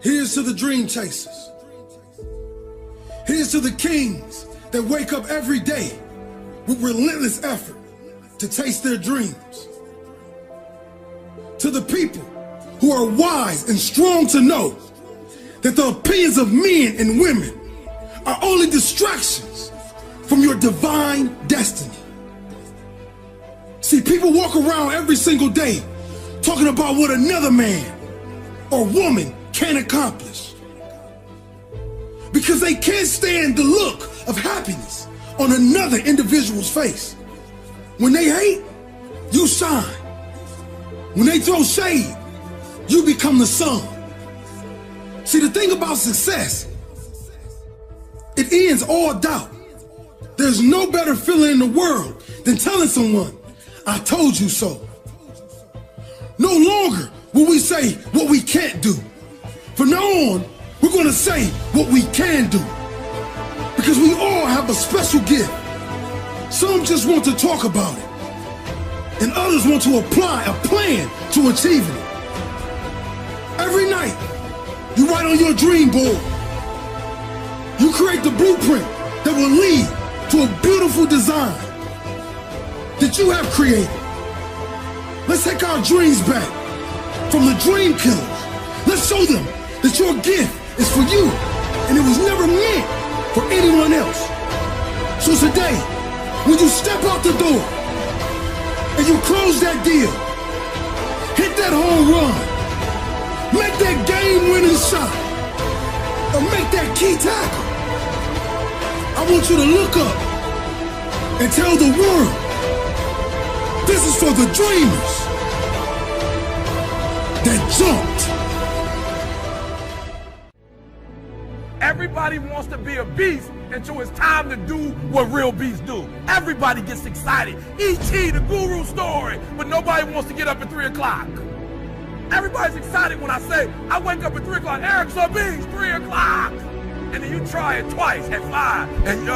Here's to the dream chasers. Here's to the kings that wake up every day with relentless effort to taste their dreams. To the people who are wise and strong to know that the opinions of men and women are only distractions from your divine destiny. See, people walk around every single day talking about what another man or woman can accomplish because they can't stand the look of happiness on another individual's face. When they hate, you shine. When they throw shade, you become the sun. See, the thing about success, it ends all doubt. There's no better feeling in the world than telling someone, I told you so. No longer will we say what we can't do. From now on, we're going to say what we can do. Because we all have a special gift. Some just want to talk about it, and others want to apply a plan to achieving it. Every night, you write on your dream board. You create the blueprint that will lead to a beautiful design that you have created. Let's take our dreams back from the dream killers. Let's show them that your gift is for you and it was never meant for anyone else. So today, when you step out the door and you close that deal, hit that home run, make that game-winning shot, or make that key tackle, I want you to look up and tell the world, this is for the dreamers that jumped. Everybody wants to be a beast until it's time to do what real beasts do. Everybody gets excited. E.T., the guru story, but nobody wants to get up at 3 o'clock. Everybody's excited when I say, I wake up at 3 o'clock, Eric Sabines, 3 o'clock. And then you try it twice at 5, and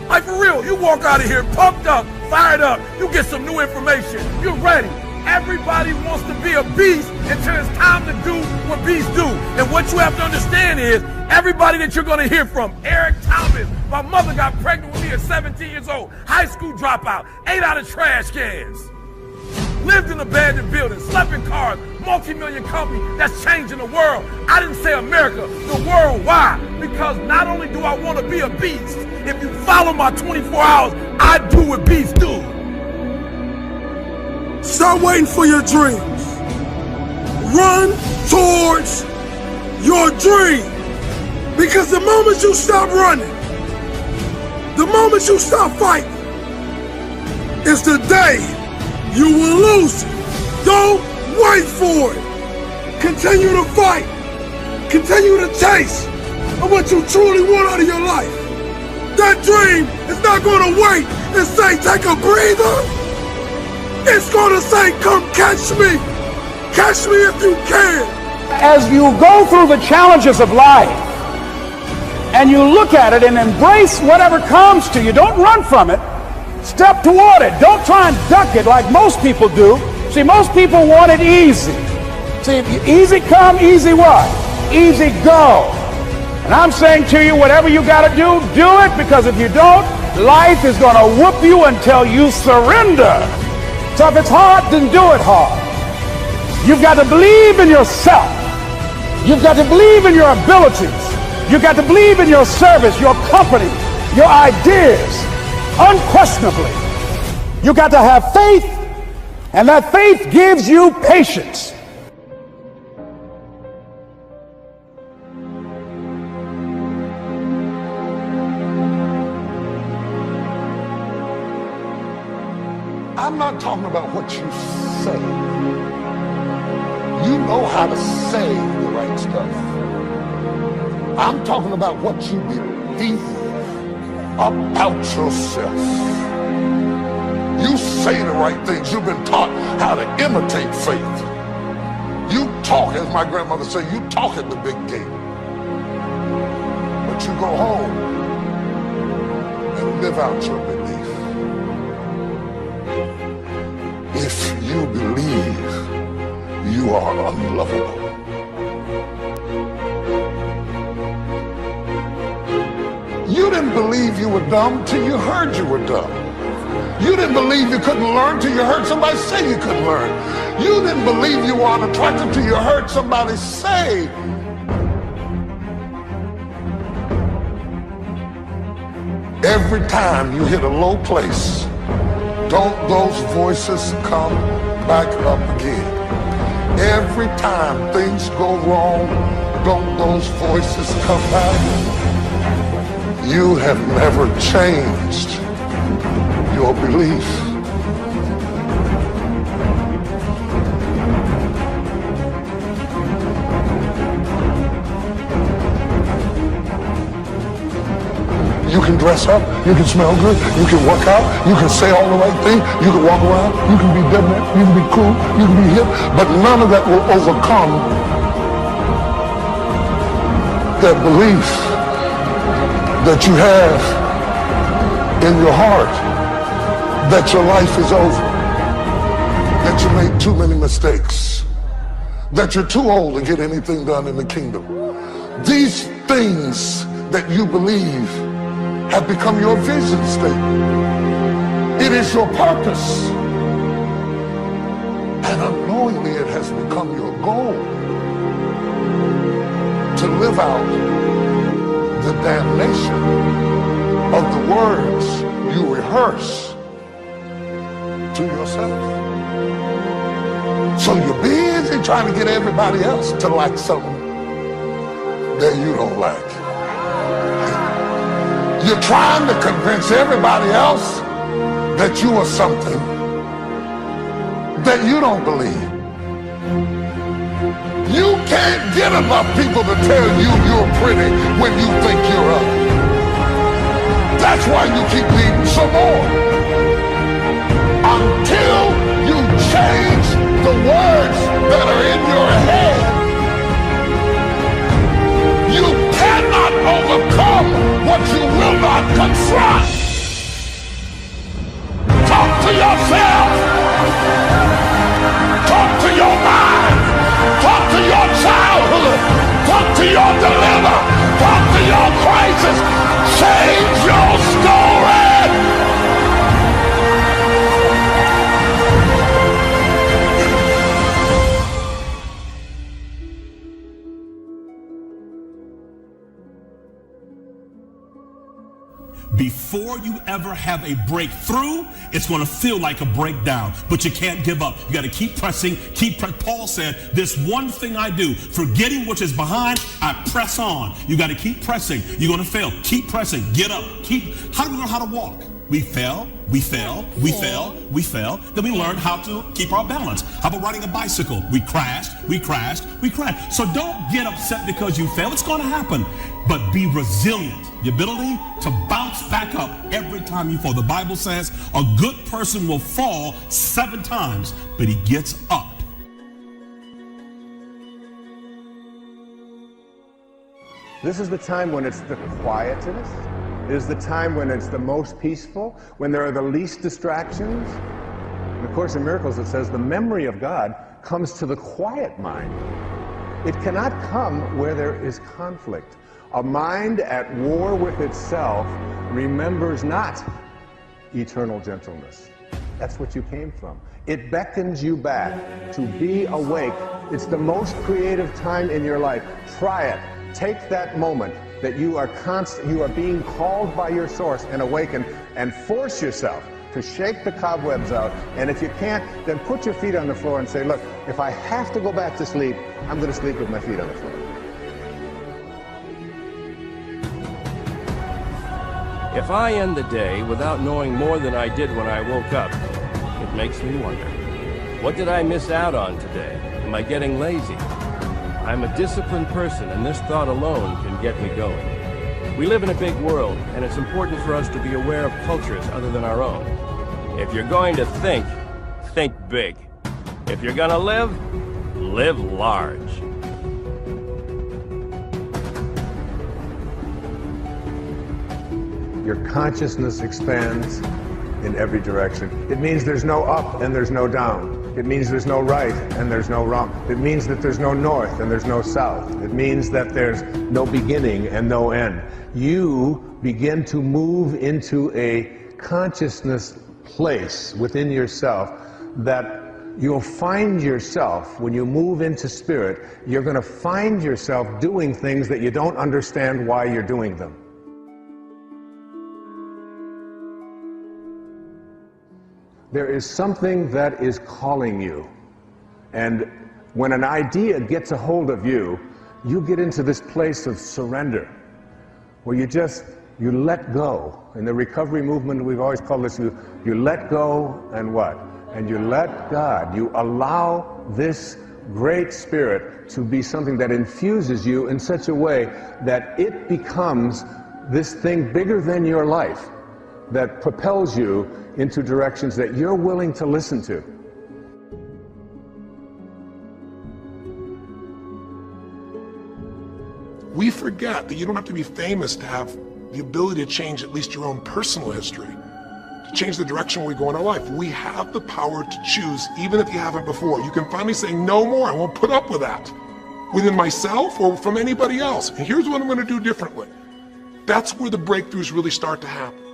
like for real, you walk out of here pumped up, fired up, you get some new information, you're ready. Everybody wants to be a beast until it's time to do what beasts do. And what you have to understand is, everybody that you're gonna hear from, Eric Thomas, my mother got pregnant with me at 17 years old, high school dropout, ate out of trash cans, lived in abandoned buildings, slept in cars, multi-million company that's changing the world. I didn't say America, the world. Why? Because not only do I want to be a beast, if you follow my 24 hours, I do what beasts do. Start waiting for your dreams. Run towards your dream. Because the moment you stop running, the moment you stop fighting, is the day you will lose it. Don't wait for it. Continue to fight. Continue to chase what you truly want out of your life. That dream is not going to wait and say, take a breather. It's going to say, come catch me. Catch me if you can. As you go through the challenges of life and you look at it and embrace whatever comes to you, don't run from it. Step toward it. Don't try and duck it like most people do. See, most people want it easy. See, easy come, easy what? Easy go. And I'm saying to you, whatever you got to do it, because if you don't, life is going to whoop you until you surrender. So if it's hard, then do it hard. You've got to believe in yourself. You've got to believe in your abilities. You've got to believe in your service, your company, your ideas. Unquestionably, you got to have faith, and that faith gives you patience. I'm not talking about what you say. You know how to say the right stuff. I'm talking about what you believe about yourself. You say the right things. You've been taught how to imitate faith. You talk, as my grandmother said, you talk at the big game. But you go home and live out your belief. If you believe, you are unlovable. You didn't believe you were dumb till you heard you were dumb. You didn't believe you couldn't learn till you heard somebody say you couldn't learn. You didn't believe you were unattractive till you heard somebody say. Every time you hit a low place, don't those voices come back up again? Every time things go wrong, don't those voices come back? You have never changed your belief. You can dress up, you can smell good, you can work out, you can say all the right thing, you can walk around, you can be debonair, you can be cool, you can be hip, but none of that will overcome that belief that you have in your heart that your life is over, that you made too many mistakes, that you're too old to get anything done in the kingdom. These things that you believe have become your vision statement. It is your purpose. And unknowingly it has become your goal to live out the damnation of the words you rehearse to yourself. So you're busy trying to get everybody else to like something that you don't like. You're trying to convince everybody else that you are something that you don't believe. You can't get enough people to tell you you're pretty when you think you're ugly. That's why you keep needing some more. Until you change the words that are in your head, you cannot overcome what you will not confront. Talk to yourself. Talk to your mind. Talk to your childhood. Talk to your dilemma. Talk to your crisis. Change your story. Before you ever have a breakthrough, it's going to feel like a breakdown, but you can't give up. You got to keep pressing, Paul said, this one thing I do, forgetting which is behind, I press on. You got to keep pressing. You're going to fail. Keep pressing. Get up. How do we learn how to walk? We fail. Then we learn how to keep our balance. How about riding a bicycle? We crashed. So don't get upset because you fail. It's going to happen. But be resilient. The ability to bounce back up every time you fall. The Bible says a good person will fall 7 times, but he gets up. This is the time when it's the quietest. It is the time when it's the most peaceful, when there are the least distractions. In the Course in Miracles, it says the memory of God comes to the quiet mind. It cannot come where there is conflict. A mind at war with itself remembers not eternal gentleness. That's what you came from. It beckons you back to be awake. It's the most creative time in your life. Try it. Take that moment that you are being called by your source and awaken, and force yourself to shake the cobwebs out. And if you can't, then put your feet on the floor and say, look, if I have to go back to sleep, I'm going to sleep with my feet on the floor. If I end the day without knowing more than I did when I woke up, it makes me wonder, what did I miss out on today? Am I getting lazy? I'm a disciplined person, and this thought alone can get me going. We live in a big world, and it's important for us to be aware of cultures other than our own. If you're going to think big. If you're going to live large. Your consciousness expands in every direction. It means there's no up and there's no down. It means there's no right and there's no wrong. It means that there's no north and there's no south. It means that there's no beginning and no end. You begin to move into a consciousness place within yourself that you'll find yourself, when you move into spirit, you're going to find yourself doing things that you don't understand why you're doing them. There is something that is calling you. And when an idea gets a hold of you, you get into this place of surrender, where you let go. In the recovery movement, we've always called this, you let go and what? And you let God. You allow this great spirit to be something that infuses you in such a way that it becomes this thing bigger than your life, that propels you into directions that you're willing to listen to. We forget that you don't have to be famous to have the ability to change at least your own personal history, to change the direction we go in our life. We have the power to choose, even if you haven't before. You can finally say, no more, I won't put up with that, within myself or from anybody else. And here's what I'm going to do differently. That's where the breakthroughs really start to happen.